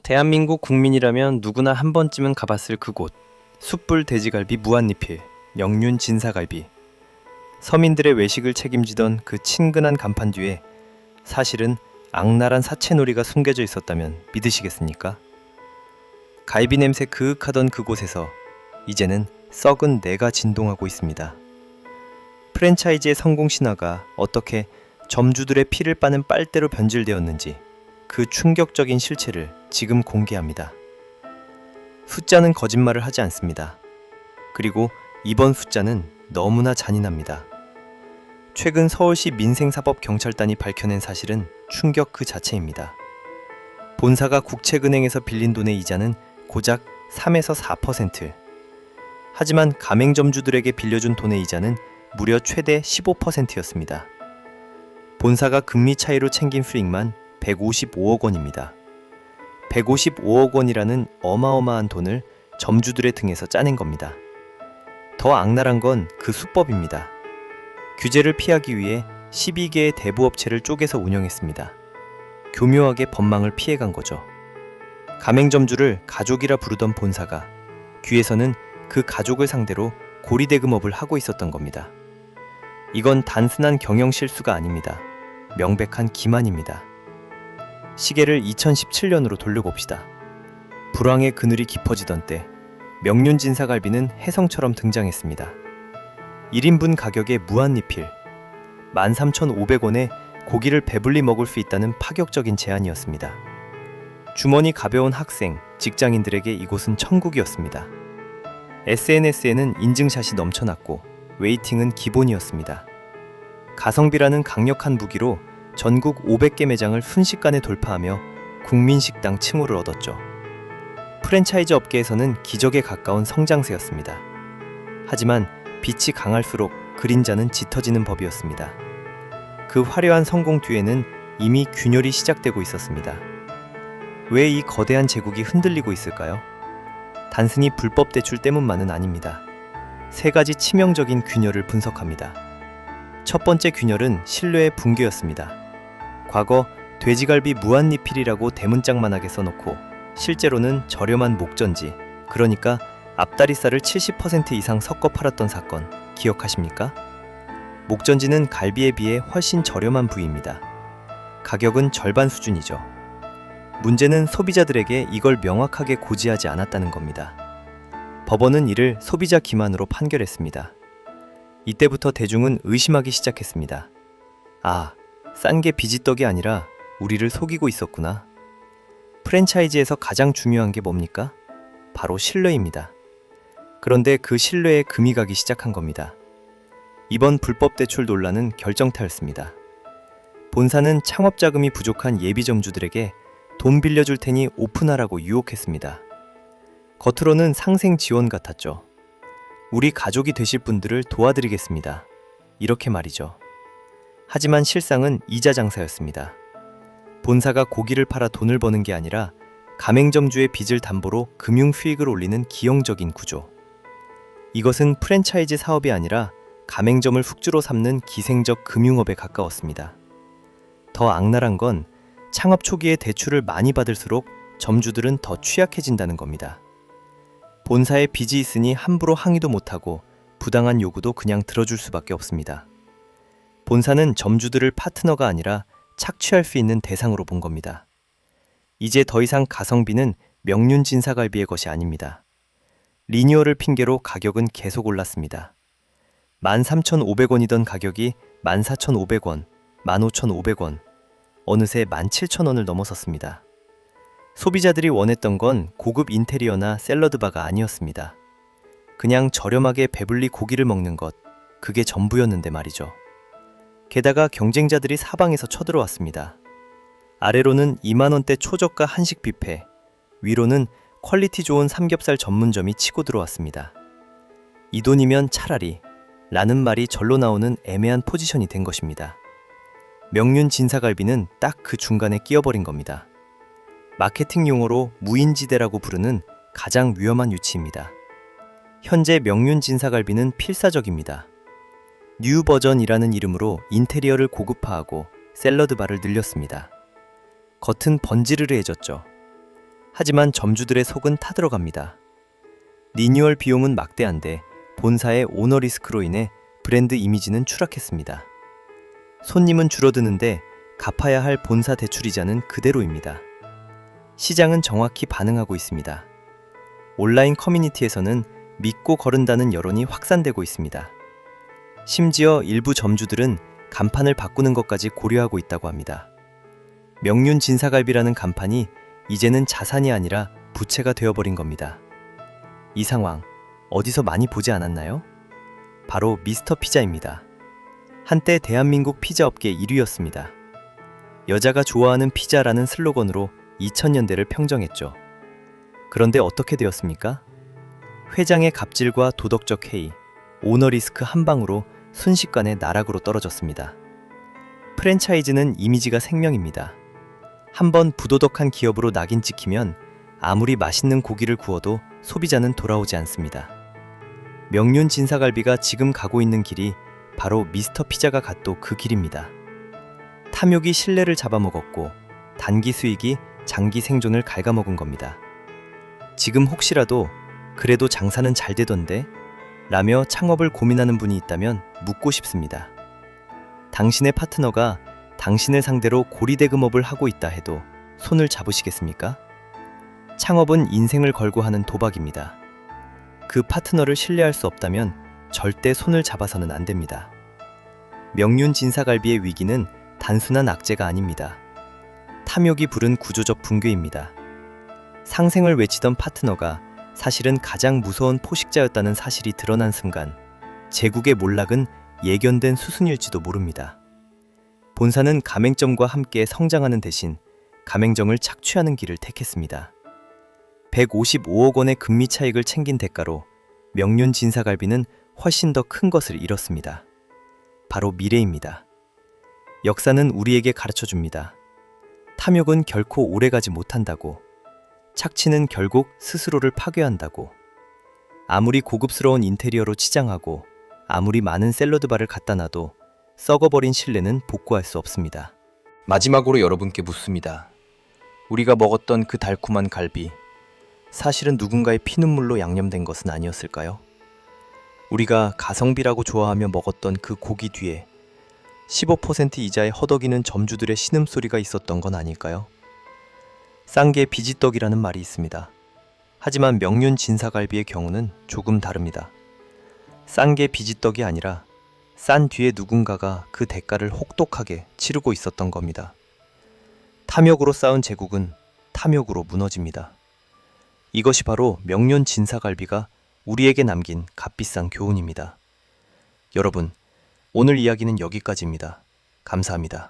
대한민국 국민이라면 누구나 한 번쯤은 가봤을 그곳. 숯불 돼지갈비 무한리필, 명륜 진사갈비. 서민들의 외식을 책임지던 그 친근한 간판 뒤에 사실은 악랄한 사채놀이가 숨겨져 있었다면 믿으시겠습니까? 갈비 냄새 그윽하던 그곳에서 이제는 썩은 내가 진동하고 있습니다. 프랜차이즈의 성공 신화가 어떻게 점주들의 피를 빠는 빨대로 변질되었는지 그 충격적인 실체를 지금 공개합니다. 숫자는 거짓말을 하지 않습니다. 그리고 이번 숫자는 너무나 잔인합니다. 최근 서울시 민생사법경찰단이 밝혀낸 사실은 충격 그 자체입니다. 본사가 국책은행에서 빌린 돈의 이자는 고작 3에서 4%. 하지만 가맹점주들에게 빌려준 돈의 이자는 무려 최대 15%였습니다. 본사가 금리 차이로 챙긴 수익만 155억 원입니다. 155억 원이라는 어마어마한 돈을 점주들의 등에서 짜낸 겁니다. 더 악랄한 건 그 수법입니다. 규제를 피하기 위해 12개의 대부업체를 쪼개서 운영했습니다. 교묘하게 법망을 피해간 거죠. 가맹점주를 가족이라 부르던 본사가 뒤에서는 그 가족을 상대로 고리대금업을 하고 있었던 겁니다. 이건 단순한 경영 실수가 아닙니다. 명백한 기만입니다. 시계를 2017년으로 돌려봅시다. 불황의 그늘이 깊어지던 때 명륜 진사갈비는 혜성처럼 등장했습니다. 1인분 가격에 무한리필, 13,500원에 고기를 배불리 먹을 수 있다는 파격적인 제안이었습니다. 주머니 가벼운 학생, 직장인들에게 이곳은 천국이었습니다. SNS에는 인증샷이 넘쳐났고 웨이팅은 기본이었습니다. 가성비라는 강력한 무기로 전국 500개 매장을 순식간에 돌파하며 국민식당 칭호를 얻었죠. 프랜차이즈 업계에서는 기적에 가까운 성장세였습니다. 하지만 빛이 강할수록 그림자는 짙어지는 법이었습니다. 그 화려한 성공 뒤에는 이미 균열이 시작되고 있었습니다. 왜 이 거대한 제국이 흔들리고 있을까요? 단순히 불법 대출 때문만은 아닙니다. 세 가지 치명적인 균열을 분석합니다. 첫 번째 균열은 신뢰의 붕괴였습니다. 과거 돼지갈비 무한리필이라고 대문짝만하게 써놓고 실제로는 저렴한 목전지, 그러니까 앞다리살을 70% 이상 섞어 팔았던 사건 기억하십니까? 목전지는 갈비에 비해 훨씬 저렴한 부위입니다. 가격은 절반 수준이죠. 문제는 소비자들에게 이걸 명확하게 고지하지 않았다는 겁니다. 법원은 이를 소비자 기만으로 판결했습니다. 이때부터 대중은 의심하기 시작했습니다. 아, 싼 게 비지떡이 아니라 우리를 속이고 있었구나. 프랜차이즈에서 가장 중요한 게 뭡니까? 바로 신뢰입니다. 그런데 그 신뢰에 금이 가기 시작한 겁니다. 이번 불법 대출 논란은 결정타였습니다. 본사는 창업 자금이 부족한 예비점주들에게 돈 빌려줄 테니 오픈하라고 유혹했습니다. 겉으로는 상생 지원 같았죠. 우리 가족이 되실 분들을 도와드리겠습니다. 이렇게 말이죠. 하지만 실상은 이자 장사였습니다. 본사가 고기를 팔아 돈을 버는 게 아니라 가맹점주의 빚을 담보로 금융 수익을 올리는 기형적인 구조. 이것은 프랜차이즈 사업이 아니라 가맹점을 숙주로 삼는 기생적 금융업에 가까웠습니다. 더 악랄한 건 창업 초기에 대출을 많이 받을수록 점주들은 더 취약해진다는 겁니다. 본사에 빚이 있으니 함부로 항의도 못하고 부당한 요구도 그냥 들어줄 수밖에 없습니다. 본사는 점주들을 파트너가 아니라 착취할 수 있는 대상으로 본 겁니다. 이제 더 이상 가성비는 명륜 진사갈비의 것이 아닙니다. 리니어를 핑계로 가격은 계속 올랐습니다. 13,500원이던 가격이 14,500원, 15,500원, 어느새 17,000원을 넘어섰습니다. 소비자들이 원했던 건 고급 인테리어나 샐러드바가 아니었습니다. 그냥 저렴하게 배불리 고기를 먹는 것, 그게 전부였는데 말이죠. 게다가 경쟁자들이 사방에서 쳐들어왔습니다. 아래로는 2만원대 초저가 한식 뷔페, 위로는 퀄리티 좋은 삼겹살 전문점이 치고 들어왔습니다. 이 돈이면 차라리 라는 말이 절로 나오는 애매한 포지션이 된 것입니다. 명륜 진사갈비는 딱 그 중간에 끼어버린 겁니다. 마케팅 용어로 무인지대라고 부르는 가장 위험한 위치입니다. 현재 명륜 진사갈비는 필사적입니다. 뉴 버전이라는 이름으로 인테리어를 고급화하고 샐러드 바를 늘렸습니다. 겉은 번지르르해졌죠. 하지만 점주들의 속은 타들어갑니다. 리뉴얼 비용은 막대한데 본사의 오너 리스크로 인해 브랜드 이미지는 추락했습니다. 손님은 줄어드는데 갚아야 할 본사 대출이자는 그대로입니다. 시장은 정확히 반응하고 있습니다. 온라인 커뮤니티에서는 믿고 거른다는 여론이 확산되고 있습니다. 심지어 일부 점주들은 간판을 바꾸는 것까지 고려하고 있다고 합니다. 명륜 진사갈비라는 간판이 이제는 자산이 아니라 부채가 되어버린 겁니다. 이 상황 어디서 많이 보지 않았나요? 바로 미스터 피자입니다. 한때 대한민국 피자 업계 1위였습니다. 여자가 좋아하는 피자라는 슬로건으로 2000년대를 평정했죠. 그런데 어떻게 되었습니까? 회장의 갑질과 도덕적 해이, 오너 리스크 한 방으로 순식간에 나락으로 떨어졌습니다. 프랜차이즈는 이미지가 생명입니다. 한번 부도덕한 기업으로 낙인 찍히면 아무리 맛있는 고기를 구워도 소비자는 돌아오지 않습니다. 명륜 진사갈비가 지금 가고 있는 길이 바로 미스터 피자가 갔도 그 길입니다. 탐욕이 신뢰를 잡아먹었고 단기 수익이 장기 생존을 갉아먹은 겁니다. 지금 혹시라도 그래도 장사는 잘 되던데? 라며 창업을 고민하는 분이 있다면 묻고 싶습니다. 당신의 파트너가 당신을 상대로 고리대금업을 하고 있다 해도 손을 잡으시겠습니까? 창업은 인생을 걸고 하는 도박입니다. 그 파트너를 신뢰할 수 없다면 절대 손을 잡아서는 안 됩니다. 명륜 진사갈비의 위기는 단순한 악재가 아닙니다. 탐욕이 부른 구조적 붕괴입니다. 상생을 외치던 파트너가 사실은 가장 무서운 포식자였다는 사실이 드러난 순간 제국의 몰락은 예견된 수순일지도 모릅니다. 본사는 가맹점과 함께 성장하는 대신 가맹점을 착취하는 길을 택했습니다. 155억 원의 금리 차익을 챙긴 대가로 명륜 진사갈비는 훨씬 더 큰 것을 잃었습니다. 바로 미래입니다. 역사는 우리에게 가르쳐줍니다. 탐욕은 결코 오래가지 못한다고. 착취는 결국 스스로를 파괴한다고. 아무리 고급스러운 인테리어로 치장하고 아무리 많은 샐러드바를 갖다 놔도 썩어버린 신뢰는 복구할 수 없습니다. 마지막으로 여러분께 묻습니다. 우리가 먹었던 그 달콤한 갈비, 사실은 누군가의 피눈물로 양념된 것은 아니었을까요? 우리가 가성비라고 좋아하며 먹었던 그 고기 뒤에 15% 이자에 허덕이는 점주들의 신음소리가 있었던 건 아닐까요? 싼 게 비지떡이라는 말이 있습니다. 하지만 명륜 진사갈비의 경우는 조금 다릅니다. 싼 게 비지떡이 아니라 싼 뒤에 누군가가 그 대가를 혹독하게 치르고 있었던 겁니다. 탐욕으로 쌓은 제국은 탐욕으로 무너집니다. 이것이 바로 명륜 진사갈비가 우리에게 남긴 값비싼 교훈입니다. 여러분, 오늘 이야기는 여기까지입니다. 감사합니다.